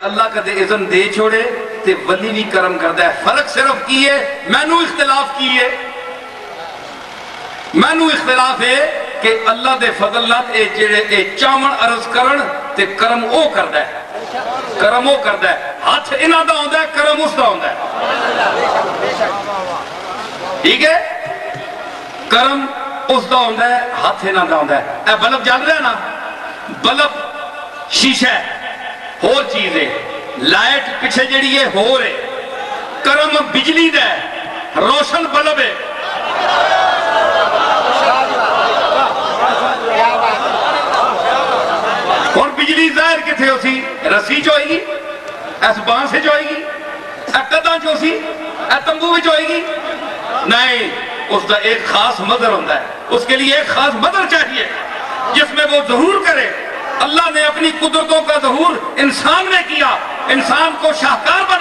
اللہ کدے اذن دے چھوڑے تے ولی بھی کرم کردا ہے. فرق صرف کی ہے مینو اختلاف کی ہے, مینو اختلاف ہے کہ اللہ دے فضل نال اے جڑے اے چاون عرض کرن تے کرم او کردا ہے, کرم او کردا ہے. ہاتھ انہاں دا ہوندا ہے, کرم اس دا ہوندا ہے. ٹھیک ہے, کرم اس دا ہوندا ہے, ہاتھ انہاں دا ہوندا ہے. اے بلب جل رہا ہے نا, بلب شیشہ ہے, اور چیز ہے. لائٹ پیچھے جڑی ہے ہو رہے, کرم بجلی دا ہے, روشن بلب ہے. اور بجلی ظاہر کتھے ہو سی, رسی جو آئے گی, اس بان سے جو آئے گی, قداں جو سی, تمبو بھی جو آئے گی نہیں. اس کا ایک خاص مدر ہوتا ہے, اس کے لیے ایک خاص مدر چاہیے جس میں وہ ظہور کرے. اللہ نے اپنی قدرتوں کا ظہور انسان میں کیا, انسان کو شاہکار بنا